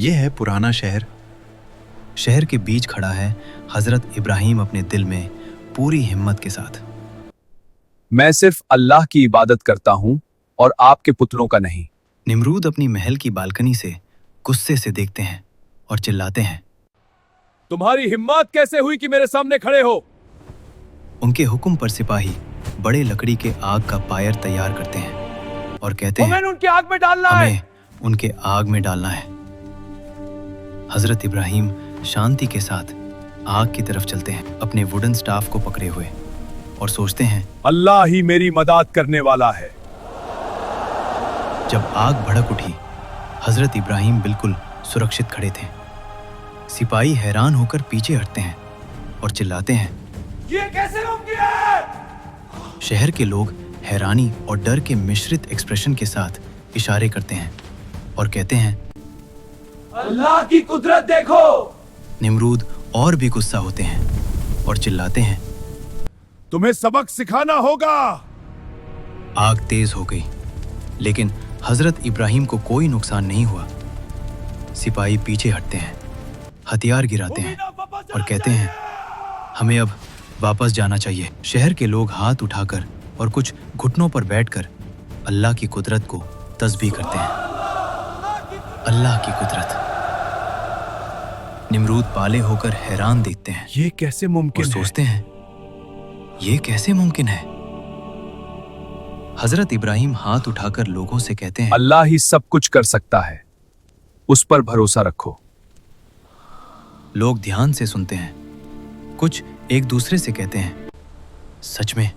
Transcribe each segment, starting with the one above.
यह है पुराना शहर। शहर के बीच खड़ा है हजरत इब्राहिम अपने दिल में पूरी हिम्मत के साथ। मैं सिर्फ अल्लाह की इबादत करता हूं और आपके पुतलों का नहीं। निमरूद अपनी महल की बालकनी से गुस्से से देखते हैं और चिल्लाते हैं, तुम्हारी हिम्मत कैसे हुई कि मेरे सामने खड़े हो? उनके हुक्म पर सिपाही बड़े लकड़ी के आग का पायर तैयार करते हैं और कहते हैं, उनके आग में डालना है। हमें उनके आग में डालना है। हजरत इब्राहिम शांति के साथ आग की तरफ चलते हैं, अपने वुडन स्टाफ को पकड़े हुए, और सोचते हैं, अल्लाह ही मेरी मदद करने वाला है। जब आग भड़क उठी, हजरत इब्राहिम बिल्कुल सुरक्षित खड़े थे। सिपाही हैरान होकर पीछे हटते हैं और चिल्लाते हैं, ये कैसे मुमकिन है? शहर के लोग हैरानी और डर के मिश्रित एक्सप्रेशन के साथ इशारे करते हैं और कहते हैं, अल्लाह की कुदरत देखो। निमरूद और भी गुस्सा होते हैं और चिल्लाते हैं, तुम्हें सबक सिखाना होगा। आग तेज हो गई, लेकिन हजरत इब्राहिम को कोई नुकसान नहीं हुआ। सिपाही पीछे हटते हैं, हथियार गिराते हैं और कहते हैं, हमें अब वापस जाना चाहिए। शहर के लोग हाथ उठाकर और कुछ घुटनों पर बैठकर अल्लाह की कुदरत को तस्बीह करते हैं। अल्लाह की कुदरत। निमरूद पाले होकर हैरान देखते हैं ये कैसे और मुमकिन है? सोचते हैं, ये कैसे मुमकिन है? हजरत इब्राहिम हाथ उठाकर लोगों से कहते हैं, अल्लाह ही सब कुछ कर सकता है, उस पर भरोसा रखो। लोग ध्यान से सुनते हैं। कुछ एक दूसरे से कहते हैं, सच में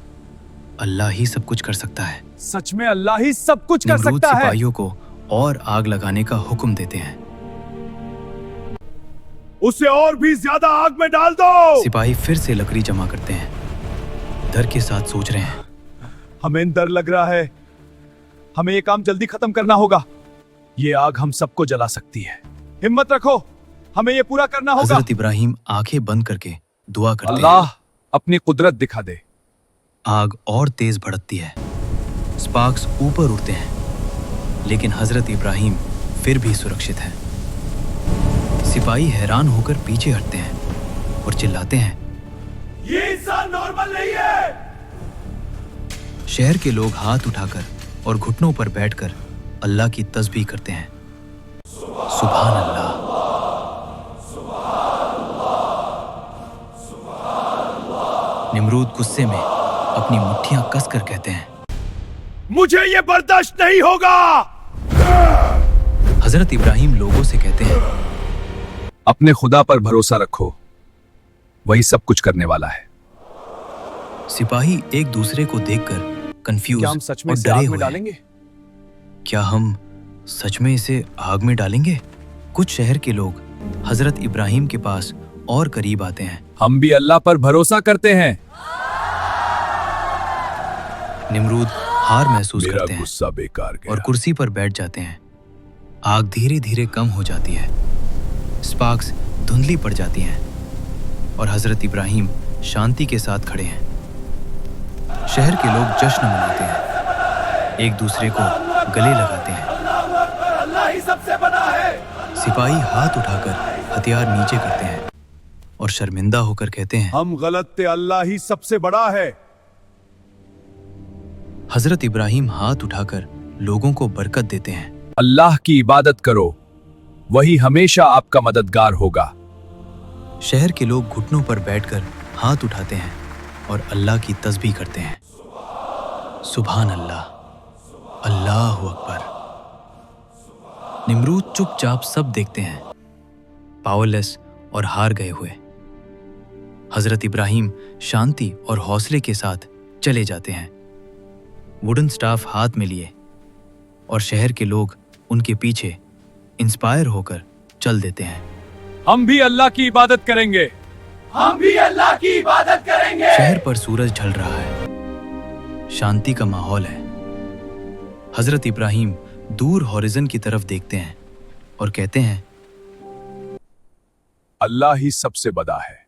अल्लाह ही सब कुछ कर सकता है। सच में अल्लाह ही सब कुछ कर निमरूद सकता है। सिपाहियों को और आग लगाने का हुक्म देते हैं। उसे और भी ज्यादा आग में डाल दो। सिपाही फिर से लकड़ी जमा करते हैं, डर के साथ सोच रहे हैं, हमें डर लग रहा है, हमें ये काम जल्दी खत्म करना होगा। ये आग हम सबको जला सकती है। हिम्मत रखो, हमें ये पूरा करना होगा। हजरत इब्राहिम आंखें बंद करके दुआ करते हैं। अल्लाह अपनी कुदरत दिखा दे। आग और तेज भड़कती है, स्पार्क्स ऊपर उड़ते हैं, लेकिन हजरत इब्राहिम फिर भी सुरक्षित हैं। सिपाही हैरान होकर पीछे हटते हैं और चिल्लाते हैं, ये इंसान नॉर्मल नहीं है। शहर के लोग हाथ उठाकर और घुटनों पर बैठकर अल्लाह की तस्बीह करते हैं। सुभान अल्लाह। निमरूद गुस्से में अपनी मुट्ठियां कसकर कहते हैं, मुझे ये बर्दाश्त नहीं होगा। हजरत इब्राहिम लोगों से कहते हैं, अपने खुदा पर भरोसा रखो, वही सब कुछ करने वाला है। सिपाही एक दूसरे को देखकर कंफ्यूज क्या हम सच में और इसे डरे आग में हुए हैं। डालेंगे? क्या हम सच में इसे आग में डालेंगे? कुछ शहर के लोग हजरत इब्राहिम के पास और करीब आते हैं। हम भी अल्लाह पर भरोसा करते हैं। निमरूद हार महसूस मेरा करते हैं गुस्सा बेकार गया। और कुर्सी पर बैठ जाते हैं। आग धीरे धीरे कम हो जाती है, स्पार्क्स धुंधली पड़ जाती हैं और हजरत इब्राहिम शांति के साथ खड़े हैं। शहर के लोग जश्न मनाते हैं, एक दूसरे को गले लगाते हैं। अल्लाह ही सबसे बड़ा है। सिपाही हाथ उठाकर हथियार नीचे करते हैं और शर्मिंदा होकर कहते हैं, हम गलत थे, अल्लाह ही सबसे बड़ा है। हजरत इब्राहिम हाथ उठाकर लोगों को बरकत देते हैं। अल्लाह की इबादत करो, वही हमेशा आपका मददगार होगा। शहर के लोग घुटनों पर बैठकर हाथ उठाते हैं और अल्लाह की तस्बीह करते हैं। सुभान अल्लाह, अल्लाहु अकबर। निमरूद चुपचाप सब देखते हैं, पावरलेस और हार गए हुए। हजरत इब्राहिम शांति और हौसले के साथ चले जाते हैं, वुडन स्टाफ हाथ में लिए, और शहर के लोग उनके पीछे इंस्पायर होकर चल देते हैं। हम भी अल्लाह की इबादत करेंगे। हम भी अल्लाह की इबादत करेंगे। शहर पर सूरज ढल रहा है, शांति का माहौल है। हजरत इब्राहिम दूर हॉरिजन की तरफ देखते हैं और कहते हैं, अल्लाह ही सबसे बड़ा है।